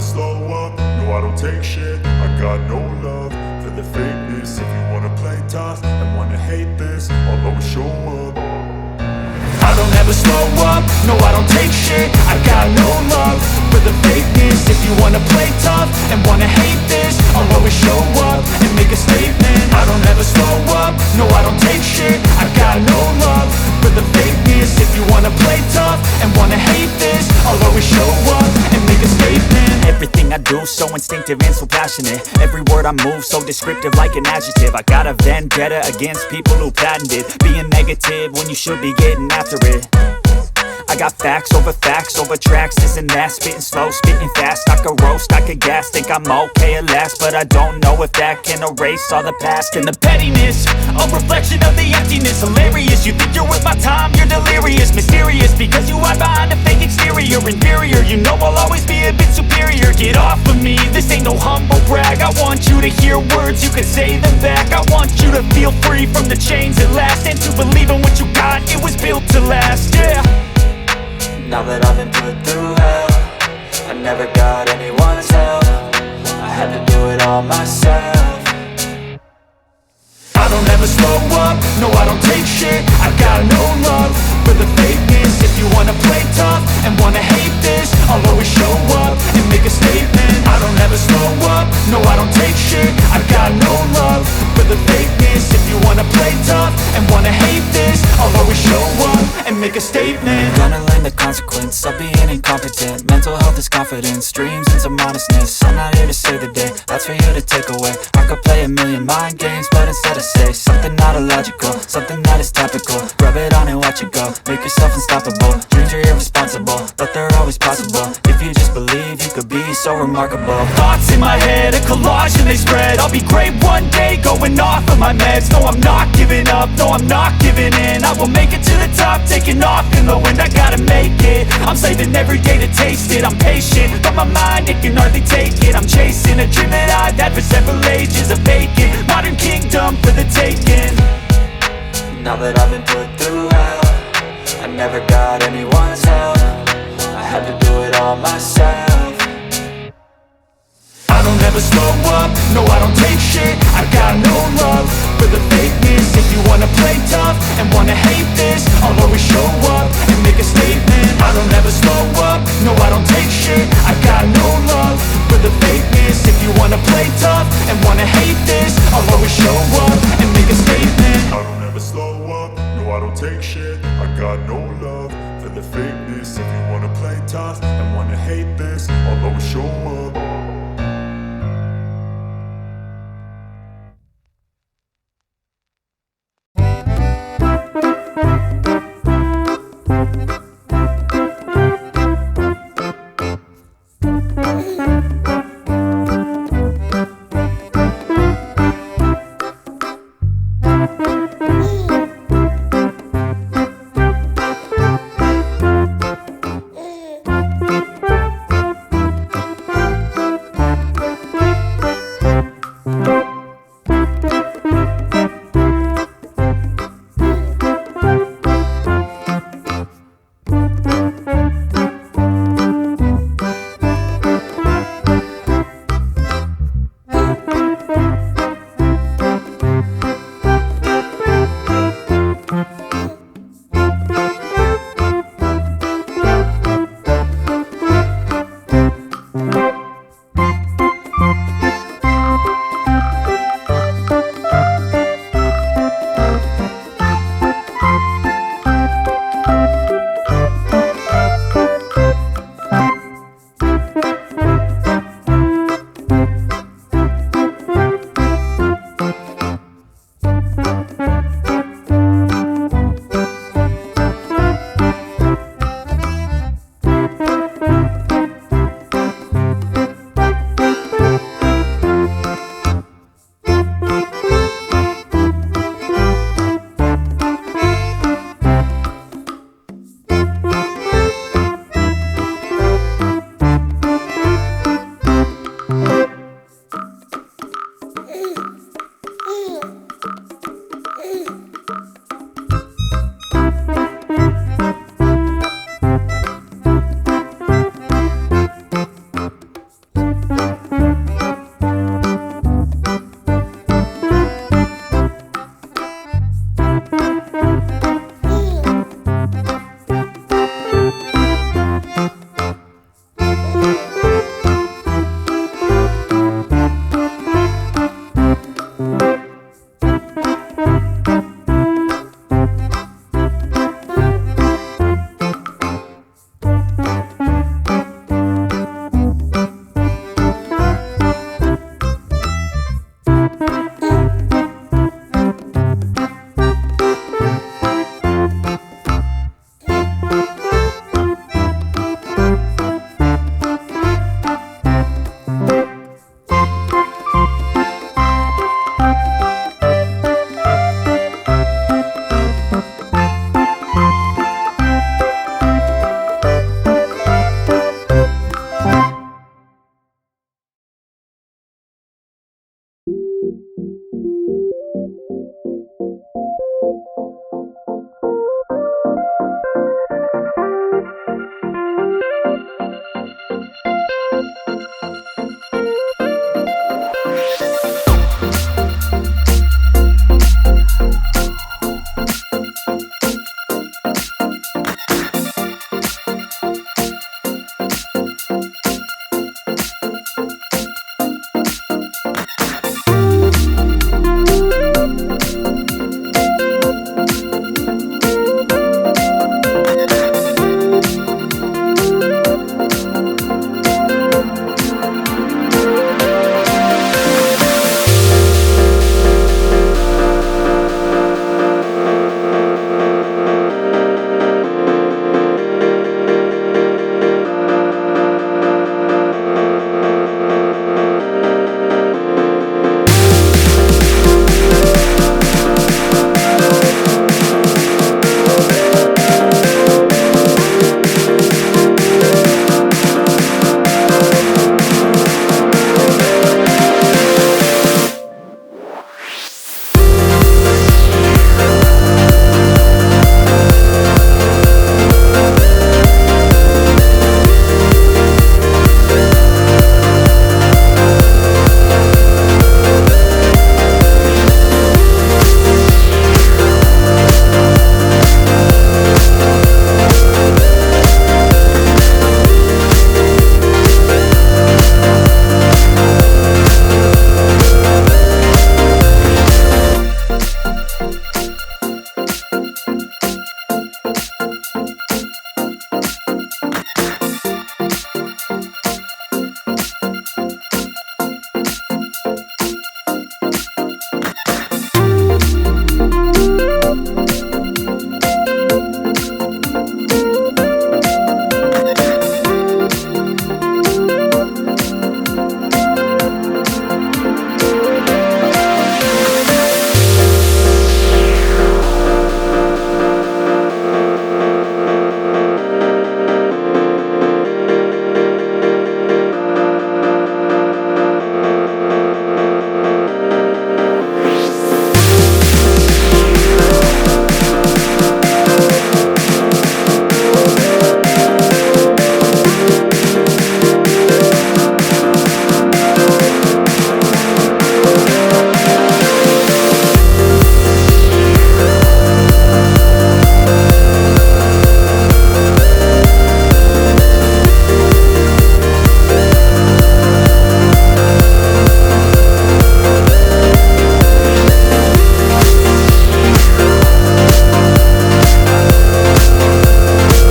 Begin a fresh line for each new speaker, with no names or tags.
slow up, no I don't take shit. I got no love for the fakeness. If you wanna play tough and wanna hate this, I'll always show up. I don't ever slow up, no I don't take shit. I got no love for the fakeness. If you wanna play tough and wanna hate this, I'll always show up and make a statement. I don't ever slow up, no I don't take shit. I got no love for the fakeness. If you wanna play tough and wanna hate this, I'll always show up and make a statement.
Everything I do so instinctive and so passionate. Every word I move so descriptive like an adjective. I got a vendetta against people who patented being negative when you should be getting after it. I got facts over tracks, this and that. Spitting slow, spitting fast. I could roast, I could gas. Think I'm okay at last, but I don't know if that can erase all the past. And the pettiness, a reflection of the emptiness. Hilarious, you think you're worth my time, you're delirious. Mysterious, because you hide behind a fake exterior. Inferior, you know I'll always be a bit superior. Get off of me, this ain't no humble brag. I want you to hear words, you can say them back. I want you to feel free from the chains at last, and to believe in what you got, it was built to last, yeah.
Now that I've been put through hell, I never got anyone's help. I had to do it all myself.
I don't ever slow up, no I don't take shit. I got no love for the fakeness. If you wanna play tough and wanna hate this, I'll always show up and make a statement. I don't ever slow up, no I don't take shit. I got no love for the fakeness. If you wanna play tough and wanna hate this, I'll always show up and make a statement.
Gonna learn the consequence of being incompetent. Mental health is confidence, dreams and some modestness. I'm not here to save the day, that's for you to take away. I could play a million mind games, but instead I say something not illogical, something that is topical. Rub it on and watch it go, make yourself unstoppable. Dreams are irresponsible, but they're always possible. If you just believe, you could be so remarkable.
Thoughts in my head, a collage and they spread. I'll be great one day, going off of my meds. No, I'm not giving up, no, I'm not giving in. I will make it to the top, taking off in the wind. I gotta make it, I'm saving every day to taste it. I'm patient, but my mind, it can hardly take it. I'm chasing a dream that I've had for several ages. A vacant, modern kingdom for the taking.
Now that I've been put through hell, I never got anyone's help. I had to do it all myself.
I don't ever slow up, no I don't take shit. I got no love for the fakeness. If you wanna play tough and wanna hate this, I'll always show up and make a statement. I don't ever slow up, no I don't take shit. I got no love for the fakeness. If you wanna play tough and wanna hate this, I'll always show up and make a statement. I don't ever slow up, no I don't take shit. I got no love for the fakeness. If you wanna play tough and wanna hate this, I'll always show up.
you.